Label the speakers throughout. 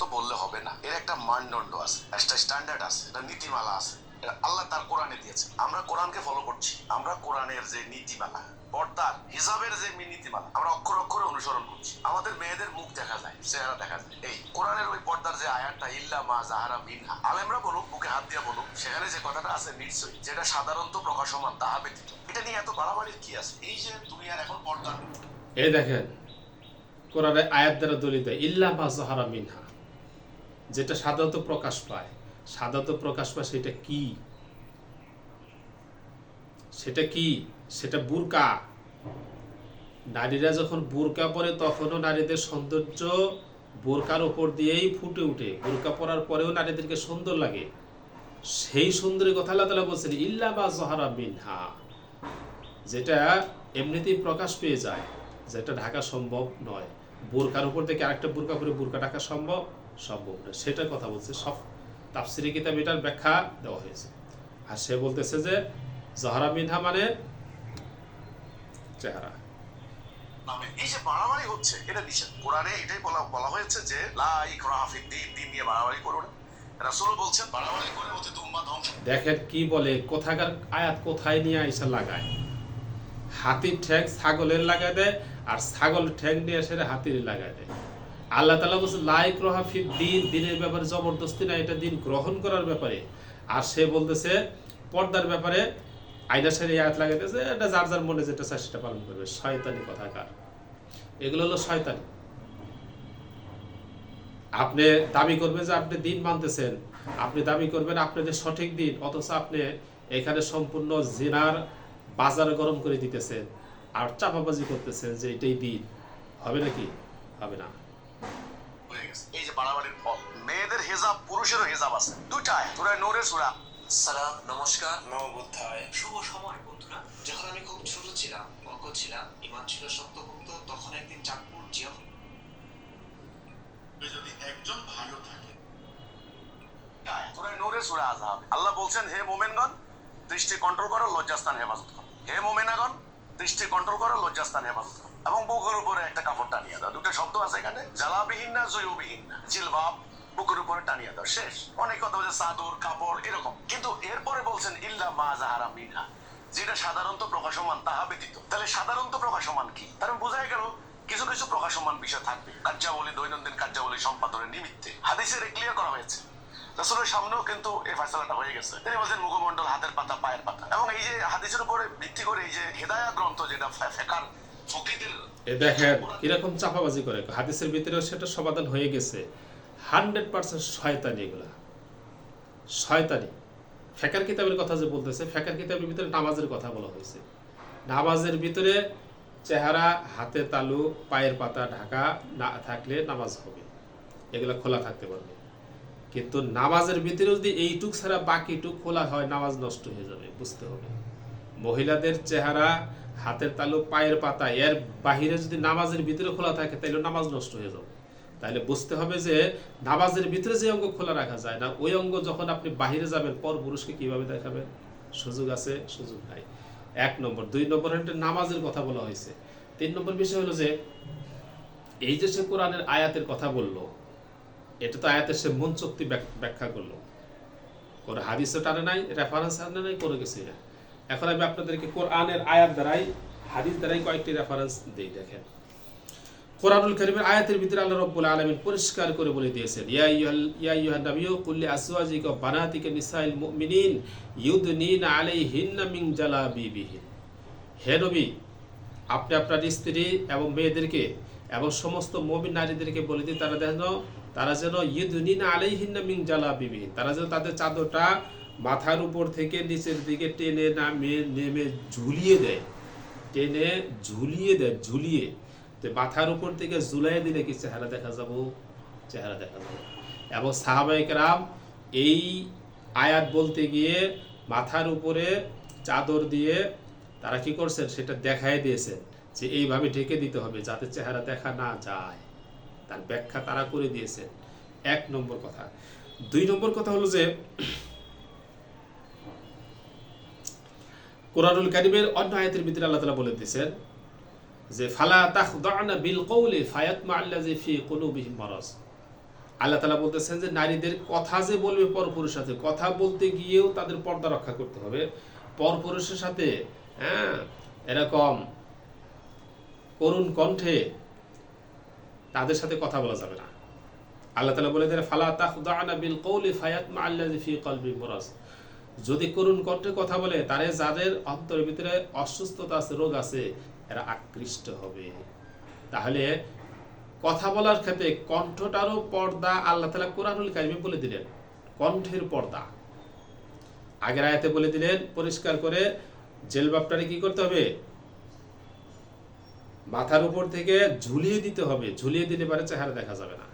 Speaker 1: তো বললে হবে না, এর একটা মানদণ্ড আছে, একটা স্ট্যান্ডার্ড আছে, একটা নীতিমালা আছে। আল্লাহ তার কোরআনে দিয়েছে, আমরা কোরআনকে ফলো করছি। আমরা কোরআনের যে নীতিমালা, পর্দার হিসাবের যে নীতিমালা, আমরা অক্ষর অক্ষরে অনুসরণ করছি। আমাদের মেয়েদের মুখ দেখা যায়, চেহারা দেখা যায়। এই কোরআনের ওই পর্দার যে আয়াতটা, ইল্লা মা জাহারা মিনহা, আলেমরা বলুক, বুকে হাত দিয়ে বলুক, সেখানে যে কথাটা আছে নিশ্চয়ই যেটা সাধারণত প্রকাশমান তাহা ব্যতীত, এটা নিয়ে এত বাড়াবাড়ির কি আছে? এই যে দুনিয়ার এখন পর্দা,
Speaker 2: এই দেখেন কোরআনের আয়াত দ্বারা দলিত ইল্লা মা জাহারা মিনহা, যেটা সাধারণত প্রকাশ পায়। সাধারণত প্রকাশ পায় সেটা কি? সেটা কি? সেটা বুরকা। নারীরা যখন বুরকা পরে তখনও নারীদের সৌন্দর্য বোরকার উপর দিয়েই ফুটে উঠে। বোরকা পরার পরেও নারীদেরকে সুন্দর লাগে। সেই সুন্দরী কথা আল্লাহ তাআলা বলছেন ইল্লা মা জাহারা মিনহা, যেটা এমনিতেই প্রকাশ পেয়ে যায়, যেটা ঢাকা সম্ভব নয়। বোরকার উপর থেকে আরেকটা বোরকা পরে বোরকা ঢাকা সম্ভব না, সেটার কথা বলছে। সব তাফসিরি কিতাব এটার ব্যাখ্যা দেওয়া হয়েছে। আর সে বলতেছে যে জাহারা মিনহা মানে চেহারা।
Speaker 1: এই যে বাড়াবাড়ি হচ্ছে, এটা নিষেধ। কোরআনে এটাই বলা হয়েছে যে লা ইকরাহা ফিদ্দীন, দিন নিয়ে বাড়াবাড়ি করো না। রাসূল বলছেন বাড়াবাড়ি করে অতীত উম্মাহ ধ্বংস।
Speaker 2: দেখেন কি বলে, কোথাকার আয়াত কোথায় নিয়ে আইসা লাগায়। হাতির ঠ্যাং ছাগলের লাগায় দেয়, আর ছাগলের ঠ্যাং নিয়ে এসে হাতির লাগায় দেয়। আল্লাহ তাআলা বলছে লা ইকরাহা ফিদ্দীন, দিনের ব্যাপারে জবরদস্তি না, এটা দিন গ্রহণ করার ব্যাপারে। আর সে বলতেছে পর্দার ব্যাপারে আইনা সারি আয়াত লাগাইতেছে, এটা যার যার মনে যেটা চায় সেটা পালন করবে। শয়তানি কথাকার, এগুলো হলো শয়তানি। আপনি দাবি করবেন যে আপনি দিন মানতেছেন, আপনি দাবি করবেন আপনাদের সঠিক দিন, অথচ আপনি এখানে সম্পূর্ণ জিনার বাজার গরম করে দিতেছেন আর চাপাবাজি করতেছেন যে এটাই দিন। হবে নাকি? হবে না।
Speaker 1: এই যে বাড়াবাড়ির ফল, মেয়েদের হিজাব, পুরুষেরও হিজাব আছে। দুইটাই সূরা নূরের সূরা।
Speaker 3: সালাম, নমস্কার,
Speaker 1: নবোধ্যায়,
Speaker 3: শুভ সময় বন্ধুরা। যখন আমি খুব ছোট ছিলাম, অজ্ঞ ছিলাম, ইমান ছিল শক্তপোক্ত, তখন একদিন চাঁদপুর জিয়া
Speaker 1: যদি একজন ভালো থাকে, সূরা নূরের সূরা আযহাব, আল্লাহ বলছেন হে মুমিনগণ, দৃষ্টি কন্ট্রোল করো, লজ্জাস্থান হেফাজত করো। হে মুমিনাগণ, দৃষ্টি কন্ট্রোল করো, লজ্জাস্থান হেফাজত করো, এবং বুকের উপরে একটা কাপড় টানিয়ে দাও। দুটো শব্দ আছে এখানে, জালাবিহীন না জয়ুবিহীন না, জিলবাব বুকের উপরে টানিয়ে দাও। শেষ। অনেক কথা বলছে চাদর, কাপড়, এরকম। কিন্তু এরপরে বলছেন ইল্লা মা জাহারা মিনহা, যেটা সাধারণত প্রকাশমান তাহা ব্যতীত। তাহলে সাধারণত প্রকাশমান কি? তার বোঝাই গেল কিছু কিছু প্রকাশমান বিষয় থাকবে, কার্যাবলী, দৈনন্দিন কার্যাবলী সম্পাদনের নিমিত্তে। হাদিসে ক্লিয়ার করা হয়েছে। রাসূলের সামনেও কিন্তু এই ফয়সালাটা হয়ে গেছে। তিনি বলছেন মুখমণ্ডল, হাতের পাতা, পায়ের পাতা। এবং এই যে হাদিসের উপরে ভিত্তি করে এই যে হেদায়া গ্রন্থ, যেটা ফিকহ ফকিহদের,
Speaker 2: দেখেন কিরকম চাপাবাজি করে। হাদিসের ভিতরেও সেটা সমাধান হয়ে গেছে। 100% শয়তানি, এগুলা শয়তানি। ফিকহ কিতাবের কথা যে বলতেছে, ফিকহ কিতাবের ভিতরে নামাজের কথা বলা হয়েছে। নামাজের ভিতরে চেহারা, হাতে তালু, পায়ের পাতা ঢাকা না থাকলে নামাজ হবে, এগুলা খোলা থাকতে পারবে। কিন্তু নামাজের ভিতরে যদি এইটুক ছাড়া বাকিটুক খোলা হয়, নামাজ নষ্ট হয়ে যাবে, বুঝতে হবে। মহিলাদের চেহারা, হাতের তালু, পায়ের পাতা, এর বাহিরে যদি নামাজের ভিতরে খোলা থাকে তাহলে নামাজ নষ্ট হয়ে যাবে। তাহলে বুঝতে হবে যে নামাজের ভিতরে যে অঙ্গ খোলা রাখা যায় না, ওই অঙ্গ যখন আপনি বাহিরে যাবেন, পর পুরুষকে কিভাবে দেখাবেন? সুযোগ আছে? সুযোগ নাই। 1 নম্বর। 2 নম্বর হচ্ছে নামাজের কথা বলা হয়েছে। 3 নম্বর বিষয় হলো যে এই যে সে কোরআনের আয়াতের কথা বললো, এটা তো আয়াতের সে মন চুক্তি ব্যাখ্যা করলো, কোনো হাদিসও টানে নাই, রেফারেন্স আনে নাই, কোনো কিছুই না। এখন আমি আপনাদেরকে কোরআনের আয়াত দ্বারাই, হাদিস দ্বারাই কয়েকটি রেফারেন্স দিই। দেখেন কোরআনুল কারীমের আয়াতের ভিতরে আল্লাহ রাব্বুল আলামিন পরিষ্কার করে বলে দিয়েছেন, ইয়া আইয়ুহান নাবিয়্যু কুল লিআজওয়াজিকা ওয়া বানাতিকা নিসাইল মুমিনিন ইউদনিনা আলাইহিন্না মিন জালাবিবিহিন। হে নবী, আপনি আপনার স্ত্রী এবং মেয়েদেরকে এবং সমস্ত মুমিন নারীদেরকে বলে দিন, তারা যেন ইউদনিনা আলাইহিন্না মিন জালাবিবিহিন, তারা যেন তাদের চাদরটা মাথার উপর থেকে নিচের দিকে টেনে নেমে ঝুলিয়ে দেয়। টেনে ঝুলিয়ে দেয়, ঝুলিয়ে। তো মাথার উপর থেকে ঝুলিয়ে দিলে কি চেহারা দেখা যাব? চেহারা দেখা যাবে। এবং সাহাবায়ে কেরাম এই আয়াত বলতে গিয়ে মাথার উপরে চাদর দিয়ে তারা কি করছেন, সেটা দেখাই দিয়েছেন যে এইভাবে ঢেকে দিতে হবে যাতে চেহারা দেখা না যায়। তার ব্যাখ্যা তারা করে দিয়েছেন। 1 নম্বর কথা। 2 নম্বর কথা হলো যে কোরআনুল কারীমের অন্য আয়াতের ভিতরে আল্লাহ তাআলা বলে দিয়েছেন যে ফালা তাখদা'না বিল কওলি ফায়াতমা আল্লাযী ফি কুলুবিহিম মারাজ। আল্লাহ তাআলা বলতেছেন যে নারীদের কথা যে বলবে পরপুরুষের সাথে, কথা বলতে গিয়েও তাদের পর্দা রক্ষা করতে হবে। পরপুরুষের সাথে এরকম করুণ কণ্ঠে তাদের সাথে কথা বলা যাবে না। আল্লাহ তাআলা বলে দেন ফালা তাখদা'না বিল কওলি ফায়াতমা আল্লাযী ফি কলবি মারাজ, যদি করুণ কণ্ঠে কথা বলে তারে যাদের অন্তরের ভিতরে অসুস্থতা আছে, রোগ আছে, এরা আকৃষ্ট হবে। তাহলে কথা বলার ক্ষেত্রে কণ্ঠটারও পর্দা আল্লাহ তাআলা কোরআনুল কারিমে বলে দিলেন, কণ্ঠের পর্দা। আগের আয়াতে বলে দিলেন পরিষ্কার করে জেলবাবটারে কি করতে হবে, মাথার উপর থেকে ঝুলিয়ে দিতে হবে, ঝুলিয়ে দিলে পারে চেহারা দেখা যাবে না,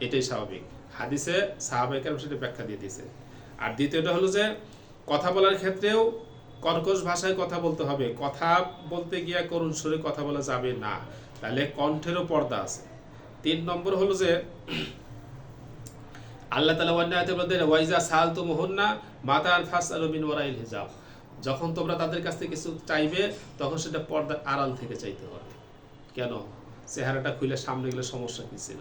Speaker 2: এটাই স্বাভাবিক। হাদিসে সাহাবায়ে কেরাম সেটা ব্যাখ্যা দিয়ে দিয়েছে। আর দ্বিতীয়টা হলো যে কথা বলার ক্ষেত্রেও কর্কশ ভাষায় কথা বলতে হবে, কথা বলতে গিয়ে করুণ সুরে কথা বলা যাবে না, তাহলে কণ্ঠেরও পর্দা আছে। 3 নম্বর হলো যে আল্লাহ তাআলা অন্য আয়াতে বলেন ওয়াইজা সালতুমুহুন্না মাতাআন ফাসআলু মিন ওয়ারাইল হিজাব, যখন তোমরা তাদের কাছ থেকে কিছু চাইবে তখন সেটা পর্দার আড়াল থেকে চাইতে হবে। কেন? চেহারাটা খুলে সামনে গেলে সমস্যা কি ছিল?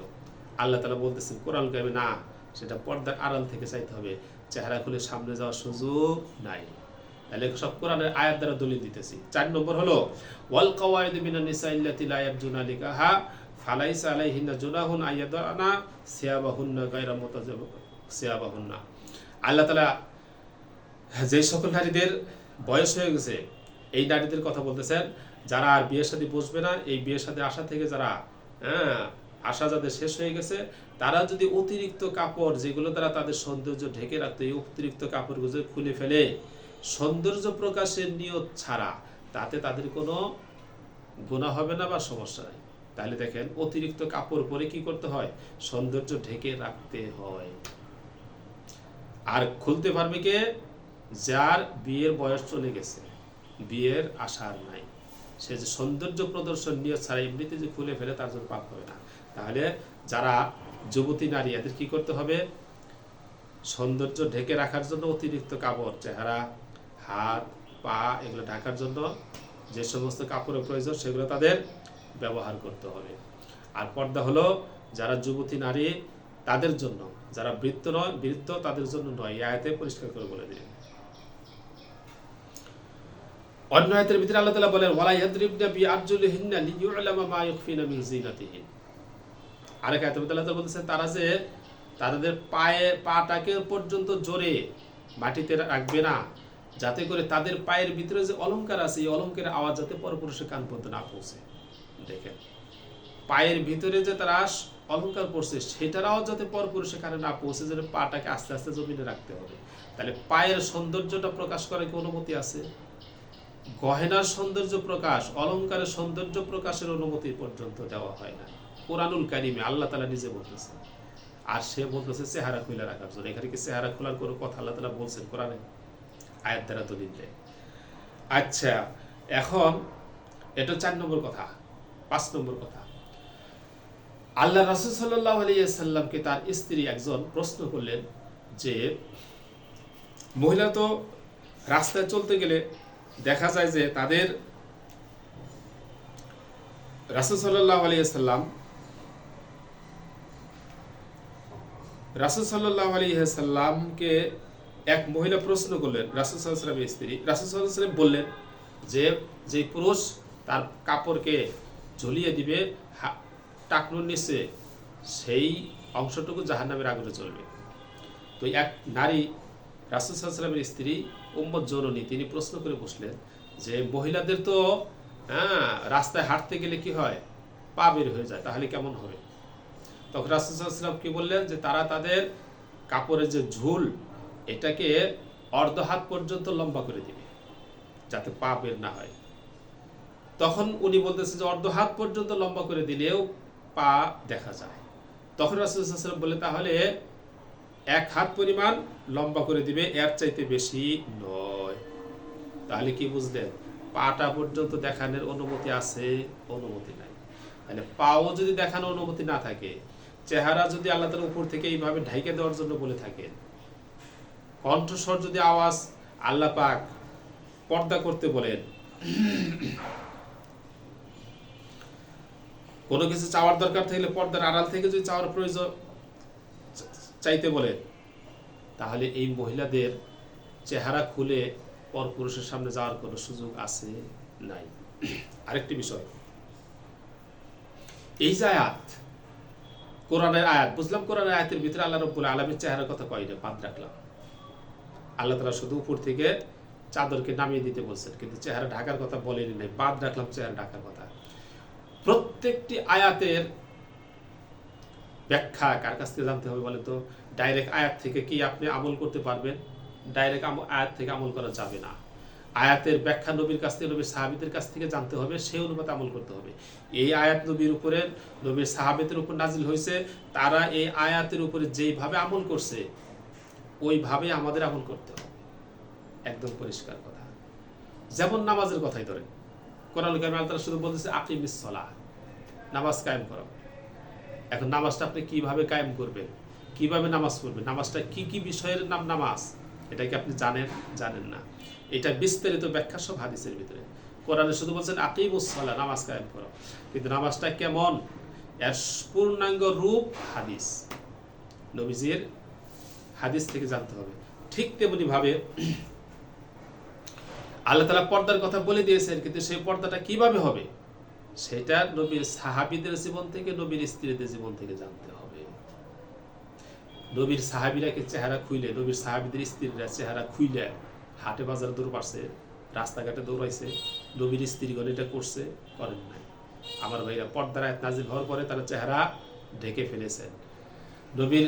Speaker 2: আল্লাহ তাআলা বলতেছেন কোরআন কারিমে না, সেটা পর্দার আড়াল থেকে চাইতে হবে, চেহারা খুলে সামনে যাওয়ার সুযোগ নাই। তাহলে সব কোরআনের আয়াত দ্বারা দলিল দিতেছি। 4 নম্বর হলো ওয়াল কাওয়াইদু মিনান নিসা ইল্লাতি লা ইয়ারজুনা নিকাহা ফালাইসা আলাইহিন্না জুনাহুন আইয়াদানা সিয়াবাহুন্না গায়রা সিয়াবাহুন্না। আল্লাহ তাআলা যে সকল নারীদের বয়স হয়ে গেছে এই নারীদের কথা বলতেছেন, যারা আর বিয়ের সাথে বসবে না, এই বিয়ের সাথে আসা থেকে যারা আশা যাদের শেষ হয়ে গেছে, তারা যদি অতিরিক্ত কাপড় যেগুলো দ্বারা তাদের সৌন্দর্য ঢেকে রাখতো, এই অতিরিক্ত কাপড়গুলো খুলে ফেলে সৌন্দর্য প্রকাশের নিয়ত ছাড়া, তাতে তাদের কোনো গুনাহ হবে না বা সমস্যা নাই। তাহলে দেখেন অতিরিক্ত কাপড় পরে কি করতে হয়, সৌন্দর্য ঢেকে রাখতে হয়। আর খুলতে পারবে কে? যার বিয়ের বয়স চলে গেছে, বিয়ের আশা নাই, সে যে সৌন্দর্য প্রদর্শন নিয়ে ছাড়া এমনিতে যে খুলে ফেলে তার জন্য পাপ হবে না। তাহলে যারা যুবতী নারী এদের কি করতে হবে, সৌন্দর্য ঢেকে রাখার জন্য অতিরিক্ত কাপড়, চেহারা, হাত, পা এগুলো ঢাকার জন্য যে সমস্ত কাপড়ের প্রয়োজন সেগুলো তাদের ব্যবহার করতে হবে। আর পর্দা হলো যারা যুবতী নারী তাদের জন্য, যারা বৃদ্ধ তাদের জন্য নয়, এই আয়াতে পরিষ্কার করে বলে দিলেন। অন্য আয়াতের ভিতরে আল্লাহ তাআলা বলেন ওয়ালা ইয়াদরিবনা বিআরজুলিহিন্না লিইউলামা মা ইউখফিনা মিন যিনাতিহিন। আরেক আয়াতে আল্লাহ তাআলা বলতেছেন তারা যে তাদের পাটাকে পর্যন্ত জোরে মাটিতে রাখবে না, যাতে করে তাদের পায়ের ভিতরে যে অলংকার আছে এই অলংকারের আওয়াজ যাতে পরপুরুষের কান পর্যন্ত না পৌঁছে। দেখেন পায়ের ভিতরে যে তারা অলংকার পড়ছে সেটার আওয়াজ যাতে পরপুরুষের কানে না পৌঁছে, যেন পাটাকে আস্তে আস্তে জমিনে রাখতে হবে। তাহলে পায়ের সৌন্দর্যটা প্রকাশ করার কি অনুমতি আছে? গহেনার সৌন্দর্য প্রকাশ, অলংকারের সৌন্দর্য প্রকাশের অনুমতি পর্যন্ত দেওয়া হয় না কোরআনুল কারিমে, আল্লাহ তাআলা নিজে বলতেছেন। আর সে বলতেছে চেহারা খুলে রাখার জন্য। এখানে কি চেহারা খোলার কোনো কথা আল্লাহ তাআলা বলছেন কোরআনে? আয়াত দ্বারা দলিল দেয়। আচ্ছা, এখন এটা 4 নম্বর কথা। 5 নম্বর কথা, আল্লাহ রাসূল সাল্লাল্লাহু আলাইহি ওয়াসাল্লামকে তার স্ত্রী একজন প্রশ্ন করলেন যে মহিলা তো রাস্তায় চলতে গেলে দেখা যায় যে তাদের রাসূল সাল্লাল্লাহু আলাইহি ওয়াসাল্লামকে এক মহিলা প্রশ্ন করলেন, রাসূল সাল্লাল্লাহু আলাইহি ওয়াসাল্লামের স্ত্রী। রাসূল সাল্লাল্লাহু আলাইহি ওয়াসাল্লাম বললেন যে পুরুষ তার কাপড়কে ঝুলিয়ে দিবে টাকনুর নিচে, সেই অংশটুকু জাহান্নামের আগুনে চলবে। তো এক নারী রাসূল সাল্লাল্লাহু আলাইহি ওয়াসাল্লামের স্ত্রী উম্মত জননী, তিনি প্রশ্ন করে বসলেন যে মহিলাদের তো রাস্তায় হাঁটতে গেলে কি হয়, পা বের হয়ে যায়, তাহলে কেমন হবে? তখন রাসূল সাল্লাল্লাহু আলাইহি ওয়াসাল্লাম কি বললেন যে তারা তাদের কাপড়ের যে ঝুল এটাকে অর্ধ হাত পর্যন্ত লম্বা করে দিবে যাতে পা বের না হয়। তখন উনি বলতেছেন যে অর্ধ হাত পর্যন্ত লম্বা করে দিলেও পা দেখা যায়। তখন রাসূল সাল্লাল্লাহু আলাইহি ওয়াসাল্লাম বলে তাহলে 1 হাত পরিমাণ লম্বা করে দিবে, এর চাইতে বেশি নয়। তাহলে কি বুঝলেন? পাটা পর্যন্ত দেখানোর অনুমতি আছে, অনুমতি নাই। তাহলে পাও যদি দেখানোর অনুমতি না থাকে, চেহারা যদি আল্লাহ তাআলা উপর থেকে এইভাবে ঢাইকে দেওয়ার জন্য বলে থাকেন, কণ্ঠস্বর যদি আওয়াজ আল্লাহ পাক পর্দা করতে বলেন, কোনো কিছু চাওয়ার দরকার থাকলে পর্দার আড়াল থেকে যদি চাওয়ার প্রয়োজন চাইতে বলেন, তাহলে এই মহিলাদের চেহারা খুলে পরপুরুষের সামনে যাওয়ার কোনো সুযোগ আছে? নাই। আরেকটি বিষয়, এই যে আয়াত, কোরআনের আয়াত, বুঝলাম কোরআনের আয়াতের ভিতরে আল্লাহ রাব্বুল আলামিন চেহারার কথা কয়নি, বাদ রাখলাম। আল্লাহ তাআলা শুধু উপর থেকে চাদরকে নামিয়ে দিতে বলছেন, কিন্তু চেহারা ঢাকার কথা বলেনি, নাই, বাদ রাখলাম চেহারা ঢাকার কথা। প্রত্যেকটি আয়াতের ব্যাখ্যা কার কাছ থেকে জানতে হবে বলে তো? ডাইরেক্ট আয়াত থেকে কি আপনি আমল করতে পারবেন? ডাইরেক্ট আয়াত থেকে আমল করা যাবে না। আয়াতের ব্যাখ্যা নবীর কাছ থেকে, নবীর সাহাবীদের কাছ থেকে জানতে হবে, সেই অনুপাতে আমল করতে হবে। এই আয়াত নবীর উপরে, নবীর সাহাবীদের উপর নাজিল হয়েছে, তারা এই আয়াতের উপরে যেইভাবে আমল করছে ওইভাবে আমাদের আমল করতে হবে। একদম পরিষ্কার কথা। যেমন নামাজের কথাই ধরেন, কোরআন কারিমে আল্লাহ শুধু বলতেছে আকিমিস সালাহ, নামাজ কায়েম করো। এখন নামাজটা আপনি কিভাবে কায়েম করবেন, কিভাবে নামাজ পড়বেন, নামাজটা কি কি বিষয়ের নাম নামাজ, এটা কি আপনি জানেন? জানেন না। এটা বিস্তারিত ব্যাখ্যা সব হাদিসের ভিতরে। কোরআনে শুধু বলছেন আকিমুস সালাহ, নামাজ কায়েম করো, কিন্তু নামাজটা কেমন, এর পূর্ণাঙ্গ রূপ হাদিস, নবীজির হাদিস থেকে জানতে হবে। ঠিক তেমনি ভাবে আল্লাহ তাআলা পর্দার কথা বলে দিয়েছেন, কিন্তু সেই পর্দাটা কিভাবে হবে সেটা নবীর সাহাবীদের জীবন থেকে, নবীর স্ত্রীদের জীবন থেকে জানতে হবে। নবীর সাহাবীরা কি চেহারা খুইলে, নবীর সাহাবীদের স্ত্রীরা চেহারা খুইলে হাটে বাজারে দৌড় পারছে, রাস্তাঘাটে দৌড়াইছে? নবীর স্ত্রীগণ এটা করছে? করেন নাই। আমার ভাইরা, পর্দার আয়াত নাযিল হওয়ার পরে তারা চেহারা ঢেকে ফেলেছেন। নবীর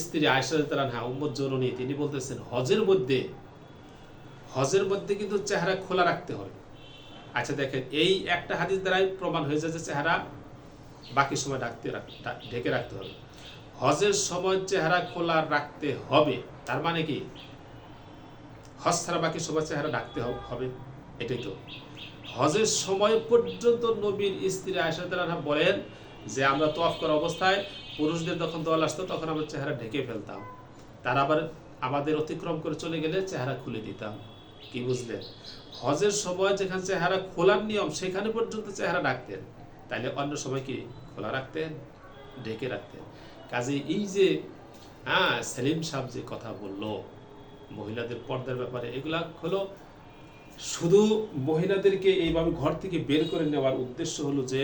Speaker 2: স্ত্রী আয়েশা রাদিয়াল্লাহু আনহা, উম্মুত জননী, তিনি বলতেছেন হজের মধ্যে কিন্তু চেহারা খোলা রাখতে হবে। আচ্ছা দেখেন, এই একটা হাদিস দ্বারাই প্রমাণ হয়ে যায় যে চেহারা বাকি সময় ঢেকে রাখতে হবে। হজের সময় চেহারা খোলা রাখতে হবে, তার মানে কি হজ ছাড়া বাকি সময় চেহারা ঢাকতে হবে? এটাই তো। হজের সময় পর্যন্ত নবীর স্ত্রী আয়েশা রাদিয়াল্লাহু আনহা বলেন যে আমরা তওয়াফ করা অবস্থায় পুরুষদের যখন দল আসতো তখন আমরা চেহারা ঢেকে ফেলতাম, তারা আবার আমাদের অতিক্রম করে চলে গেলে চেহারা খুলে দিতাম। কি বুঝলেন? হজের সময় যেখানে চেহারা খোলার নিয়ম সেখানে পর্যন্ত চেহারা ঢাকতেন, তাইলে অন্য সময় কি খোলা রাখতেন? ঢেকে রাখতেন। কাজে এই যে সেলিম সাহেব যে কথা বললো মহিলাদের পর্দার ব্যাপারে, এগুলা হলো শুধু মহিলাদেরকে এইভাবে ঘর থেকে বের করে নেওয়ার উদ্দেশ্য হলো যে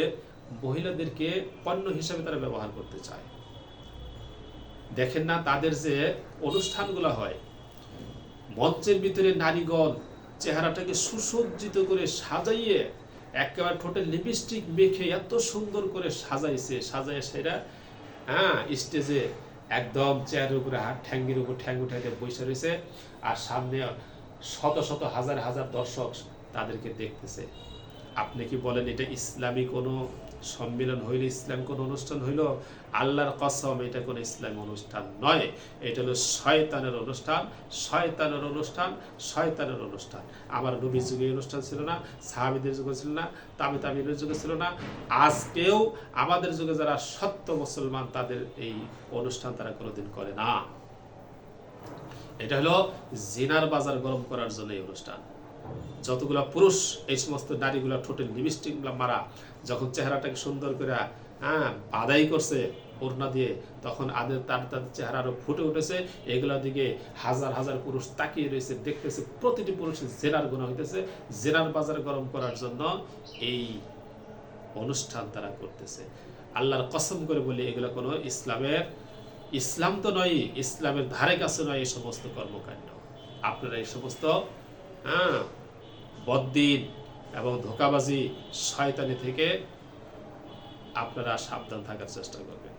Speaker 2: মহিলাদেরকে পণ্য হিসাবে তারা ব্যবহার করতে চায়। দেখেন না, তাদের যে অনুষ্ঠানগুলো হয়, মঞ্চের ভিতরে নারীগণ চেহারাটাকে সুসজ্জিত করে সাজাইয়ে, একেবারে ঠোঁটে লিপস্টিক মেখে এত সুন্দর করে সাজাইয়ে সেটা স্টেজে একদম চেয়ারের উপরে ঠ্যাঙ্গের উপর ঠ্যাং উঠাইতে বসে রয়েছে, আর সামনে শত শত হাজার হাজার দর্শক তাদেরকে দেখতেছে। আপনি কি বলেন এটা ইসলামী কোনো সম্মেলন হইল, ইসলাম কোনো অনুষ্ঠান হইল? আল্লাহর কসম, এটা কোনো ইসলামী অনুষ্ঠান নয়। এটা হলো শয়তানের অনুষ্ঠান, শয়তানের অনুষ্ঠান, শয়তানের অনুষ্ঠান। আমার নবীর যুগে অনুষ্ঠান ছিল না, সাহাবীদের যুগে ছিল না, তাবিঈনের যুগে ছিল না, আজকেও আমাদের যুগে যারা সত্য মুসলমান তাদের এই অনুষ্ঠান তারা কোনোদিন করে না। এটা হলো জিনার বাজার গরম করার জন্য এই অনুষ্ঠান। যতগুলা পুরুষ এই সমস্ত নারীগুলা ঠোঁটে লিপস্টিক মারা, যখন চেহারাটাকে সুন্দর করে বাদাই করছে ওড়না দিয়ে, তখন তাদের চেহারা আরো ফুটে উঠেছে। এগুলোর দিকে হাজার হাজার পুরুষ তাকিয়ে রয়েছে, দেখতেছে। প্রতিটি পুরুষের জেনার গুনাহ হইতেছে। জেনার বাজার গরম করার জন্য এই অনুষ্ঠান তারা করতেছে। আল্লাহর কসম করে বলি, এগুলো কোনো ইসলাম তো নয়, ইসলামের ধারে কাছে নয় এই সমস্ত কর্মকাণ্ড। আপনারা এই সমস্ত বদ্দিন এবং ধোঁকাবাজি শয়তানি থেকে আপনারা সাবধান থাকার চেষ্টা করবেন।